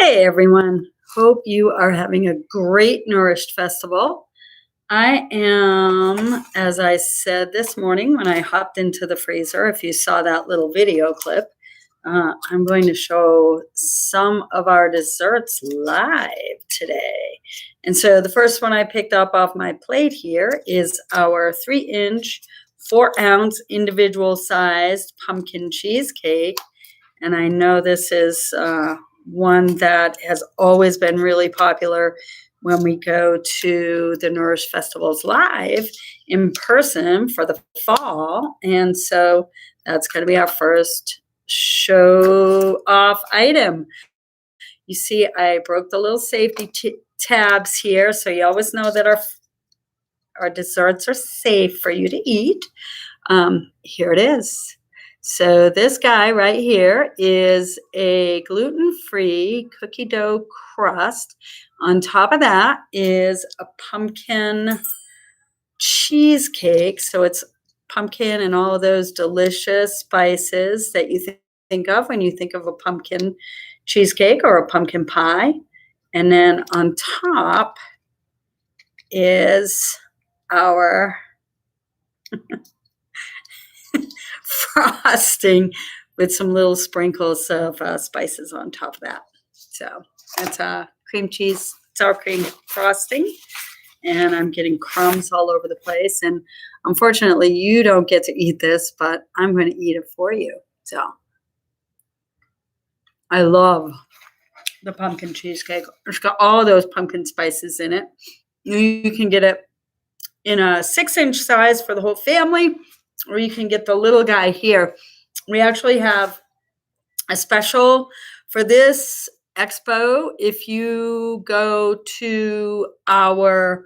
Hey everyone, hope you are having a great Nourished Festival. I am, as I said this morning when I hopped into the freezer, if you saw that little video clip, I'm going to show some of our desserts live today. And so the first one I picked up off my plate here is our 3-inch, 4-ounce individual sized pumpkin cheesecake. And I know this is one that has always been really popular when we go to the Nourish Festivals live in person for the fall. And so that's going to be our first show off item. You see, I broke the little safety tabs here, so you always know that our desserts are safe for you to eat. Here it is. So this guy right here is a gluten-free cookie dough crust. On top of that is a pumpkin cheesecake. So it's pumpkin and all of those delicious spices that you think of when you think of a pumpkin cheesecake or a pumpkin pie. And then on top is our frosting with some little sprinkles of spices on top of that. So that's cream cheese, sour cream frosting. And I'm getting crumbs all over the place. And unfortunately, you don't get to eat this, but I'm going to eat it for you. So I love the pumpkin cheesecake. It's got all those pumpkin spices in it. You can get it in a 6-inch size for the whole family, or you can get the little guy here. We actually have a special for this expo. If you go to our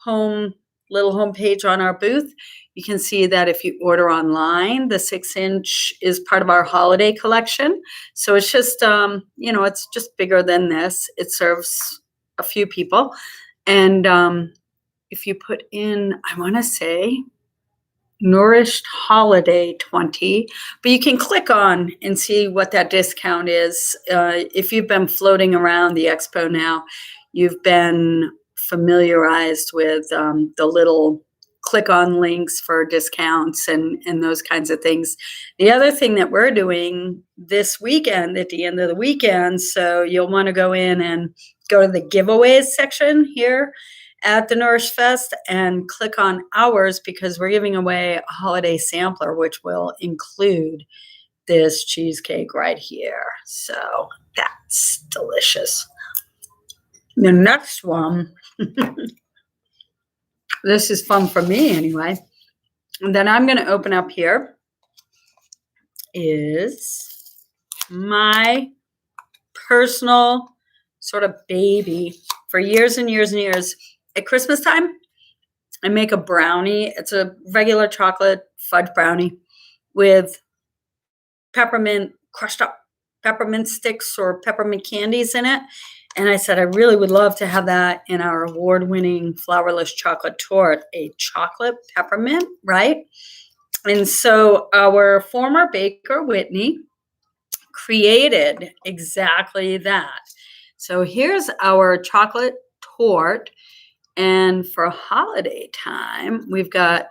little homepage on our booth, you can see that if you order online, the 6-inch is part of our holiday collection. So it's just, it's just bigger than this. It serves a few people. And if you put in, I want to say, Nourished Holiday 20, but you can click on and see what that discount is. If you've been floating around the expo now, you've been familiarized with the little click on links for discounts and those kinds of things. The other thing that we're doing this weekend at the end of the weekend, so you'll want to go in and go to the giveaways section here at the Nourish Fest and click on ours, because we're giving away a holiday sampler, which will include this cheesecake right here. So that's delicious. The next one, this is fun for me anyway. And then I'm going to open up here is my personal sort of baby for years and years and years. At Christmas time, I make a brownie. It's a regular chocolate fudge brownie with crushed up peppermint sticks or peppermint candies in it. And I said, I really would love to have that in our award-winning flourless chocolate torte, a chocolate peppermint, right? And so our former baker, Whitney, created exactly that. So here's our chocolate torte. And for holiday time, we've got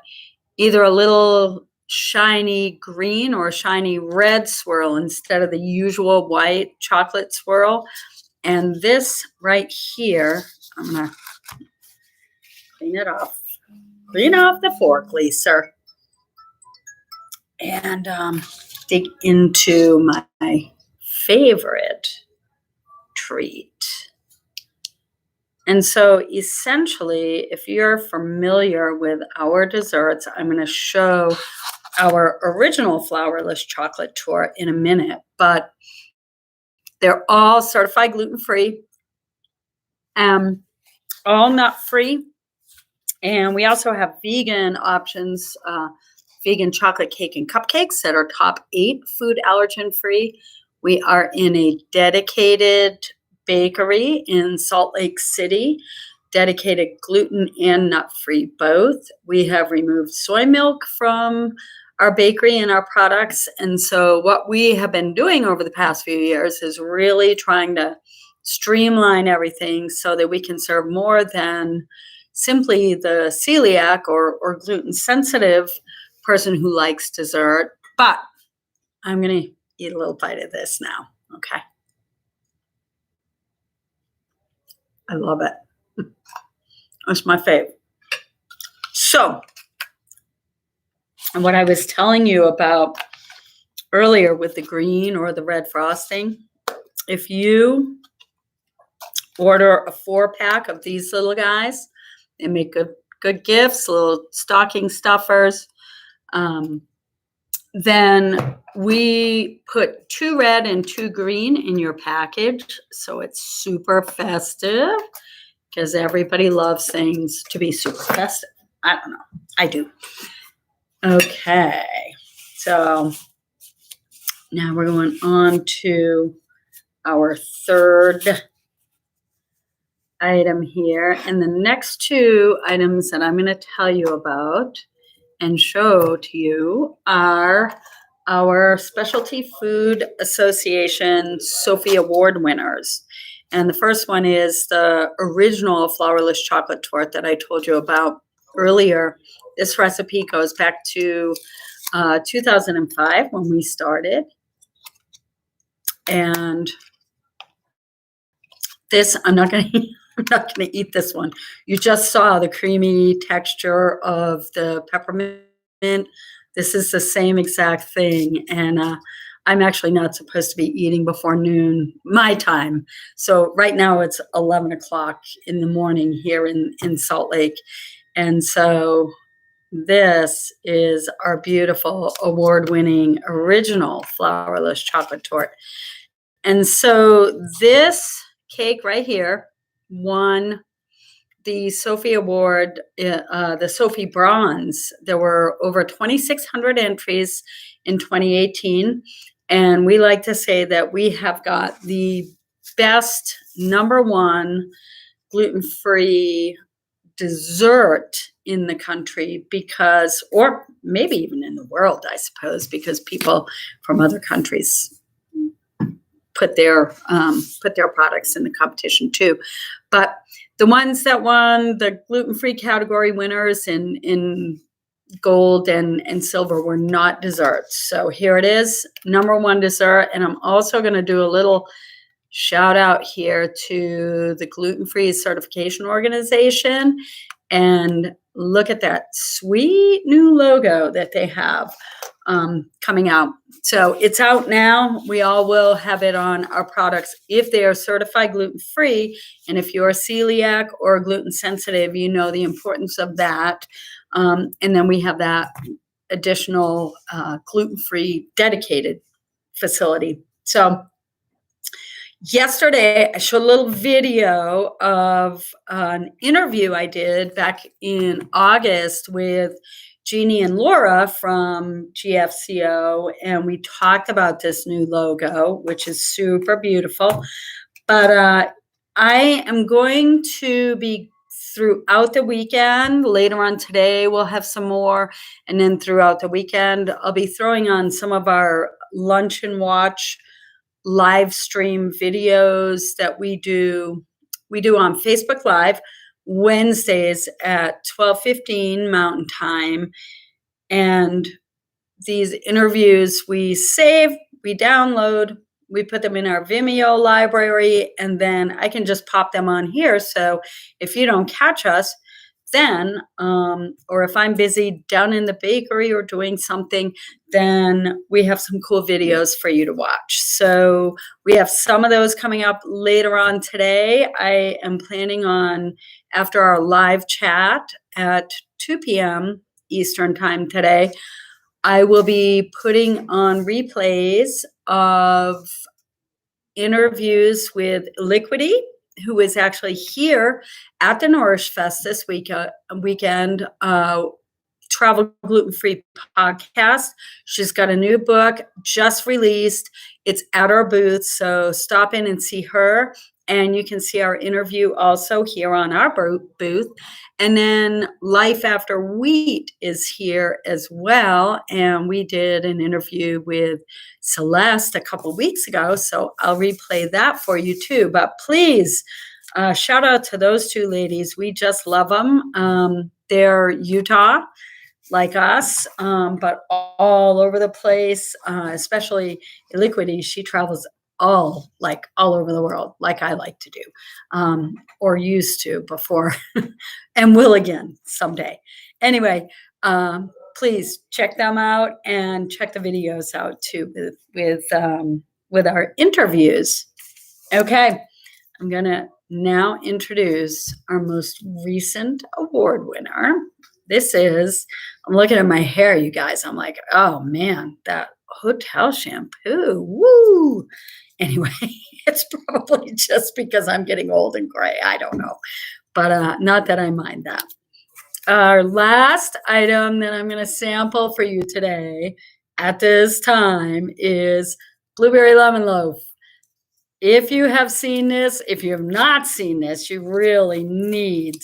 either a little shiny green or shiny red swirl instead of the usual white chocolate swirl. And this right here, I'm going to clean it off. Clean off the fork, Lisa. And dig into my favorite treat. And so essentially, if you're familiar with our desserts, I'm going to show our original flourless chocolate torte in a minute, but they're all certified gluten-free, all nut-free, and we also have vegan options, vegan chocolate cake and cupcakes that are top 8 food allergen-free. We are in a dedicated bakery in Salt Lake City, dedicated gluten and nut-free both. We have removed soy milk from our bakery and our products. And so what we have been doing over the past few years is really trying to streamline everything so that we can serve more than simply the celiac or gluten sensitive person who likes dessert. But I'm going to eat a little bite of this now. Okay. I love it. It's my favorite. So, and what I was telling you about earlier with the green or the red frosting, if you order a 4-pack of these little guys, they make good gifts, little stocking stuffers. Then we put 2 red and 2 green in your package, so it's super festive because everybody loves things to be super festive. I don't know. I do. Okay. So now we're going on to our third item here. And the next 2 items that I'm going to tell you about and show to you are our Specialty Food Association Sofi Award winners. And the first one is the original flourless chocolate torte that I told you about earlier. This recipe goes back to 2005 when we started. And this, I'm not going to eat this one. You just saw the creamy texture of the peppermint. This is the same exact thing. And I'm actually not supposed to be eating before noon, my time. So right now it's 11 o'clock in the morning here in Salt Lake. And so this is our beautiful award-winning original flourless chocolate torte. And so this cake right here won the Sofi Award, the Sofi Bronze. There were over 2,600 entries in 2018. And we like to say that we have got the best #1 gluten-free dessert in the country because, or maybe even in the world, I suppose, because people from other countries put their products in the competition too. But the ones that won the gluten-free category winners in gold and silver were not desserts. So here it is, #1 dessert. And I'm also going to do a little shout out here to the Gluten-Free Certification Organization. And look at that sweet new logo that they have coming out. So it's out now. We all will have it on our products if they are certified gluten-free. And if you're celiac or gluten sensitive, you know the importance of that. And then we have that additional gluten-free dedicated facility. So yesterday, I showed a little video of an interview I did back in August with Jeannie and Laura from GFCO, and we talked about this new logo, which is super beautiful. But I am going to be throughout the weekend. Later on today, we'll have some more. And then throughout the weekend, I'll be throwing on some of our lunch and watch live stream videos that we do on Facebook Live Wednesdays at 12:15 Mountain Time. And these interviews we save, we download, we put them in our Vimeo library, and then I can just pop them on here. So if you don't catch us, then, or if I'm busy down in the bakery or doing something, then we have some cool videos for you to watch. So we have some of those coming up later on today. I am planning on, after our live chat at 2 p.m. Eastern time today, I will be putting on replays of interviews with Liquidy, who is actually here at the Nourish Fest this weekend, Travel Gluten-Free podcast. She's got a new book just released. It's at our booth, so stop in and see her. And you can see our interview also here on our booth. And then Life After Wheat is here as well. And we did an interview with Celeste a couple weeks ago. So I'll replay that for you too. But please, shout out to those two ladies. We just love them. They're Utah, like us, but all over the place, especially Liquidy. She travels all over the world, like I like to do, or used to before, and will again someday. Anyway, please check them out and check the videos out too with our interviews. Okay, I'm gonna now introduce our most recent award winner. This is, I'm looking at my hair, you guys. I'm like, oh man, that hotel shampoo. Woo. Anyway, it's probably just because I'm getting old and gray. I don't know. But not that I mind that. Our last item that I'm going to sample for you today at this time is Blueberry Lemon Loaf. If you have seen this, if you have not seen this, you really need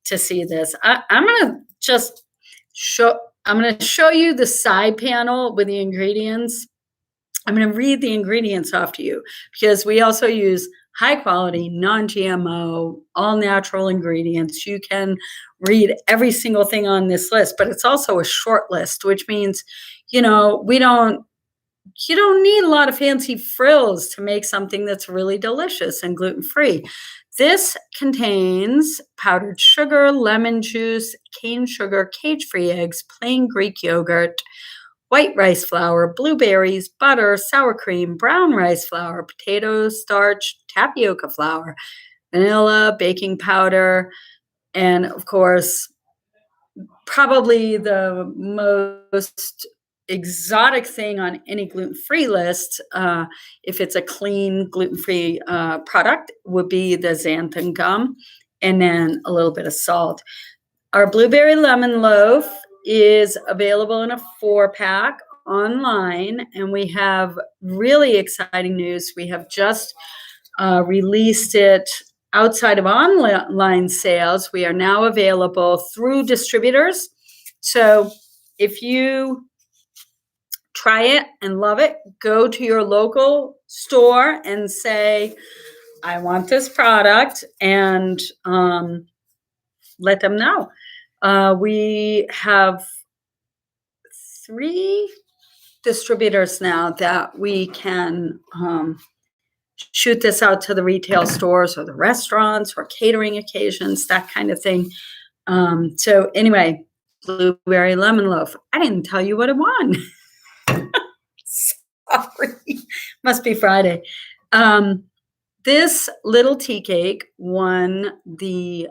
to see this. I'm going to just show you the side panel with the ingredients. I'm going to read the ingredients off to you because we also use high quality, non-GMO, all natural ingredients. You can read every single thing on this list, but it's also a short list, which means, you don't need a lot of fancy frills to make something that's really delicious and gluten-free. This contains powdered sugar, lemon juice, cane sugar, cage-free eggs, plain Greek yogurt, white rice flour, blueberries, butter, sour cream, brown rice flour, potato starch, tapioca flour, vanilla, baking powder, and of course, probably the most exotic thing on any gluten-free list, if it's a clean gluten-free product, would be the xanthan gum, and then a little bit of salt. Our Blueberry Lemon Loaf is available in a 4-pack online, and we have really exciting news. We have just released it outside of online sales. We are now available through distributors. So if you try it and love it, go to your local store and say, I want this product, and let them know. We have 3 distributors now that we can shoot this out to the retail stores or the restaurants or catering occasions, that kind of thing. So anyway, Blueberry Lemon Loaf. I didn't tell you what it won. Sorry. Must be Friday. This little tea cake won the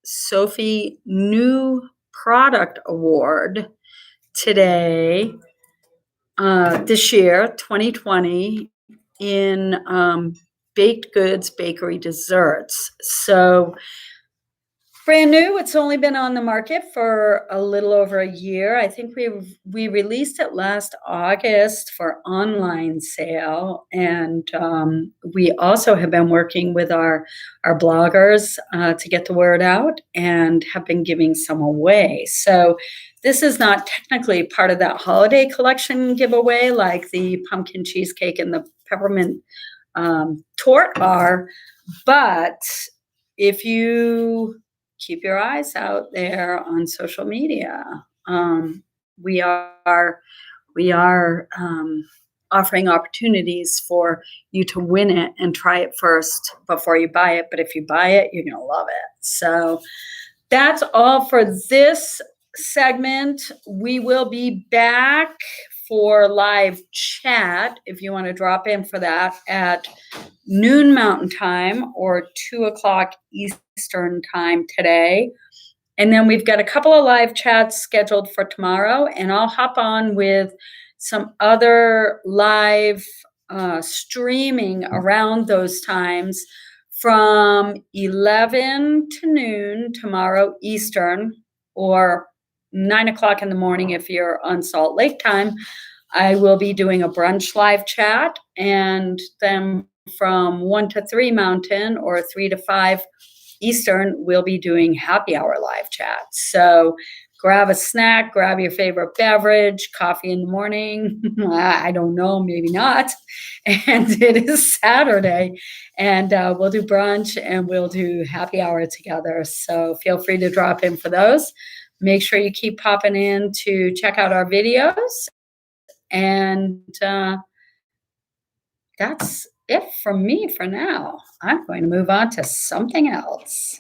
Sofi New Product Award today, this year, 2020, in baked goods, bakery, desserts. So brand new. It's only been on the market for a little over a year. I think we released it last August for online sale, and we also have been working with our bloggers to get the word out, and have been giving some away. So this is not technically part of that holiday collection giveaway like the pumpkin cheesecake and the peppermint torte are, but if you keep your eyes out there on social media, we are offering opportunities for you to win it and try it first before you buy it. But if you buy it, you're gonna love it. So that's all for this segment. We will be back for live chat if you want to drop in for that at noon Mountain Time or 2:00 Eastern Time today. And then we've got a couple of live chats scheduled for tomorrow, and I'll hop on with some other live streaming around those times from 11 to noon tomorrow Eastern, or 9:00 in the morning if you're on Salt Lake time. I will be doing a brunch live chat, and then from 1 to 3 Mountain or 3 to 5 Eastern, we'll be doing happy hour live chat. So grab a snack, grab your favorite beverage, coffee in the morning. I don't know, maybe not. And it is Saturday, and we'll do brunch and we'll do happy hour together. So feel free to drop in for those. Make sure you keep popping in to check out our videos. And that's it from me for now. I'm going to move on to something else.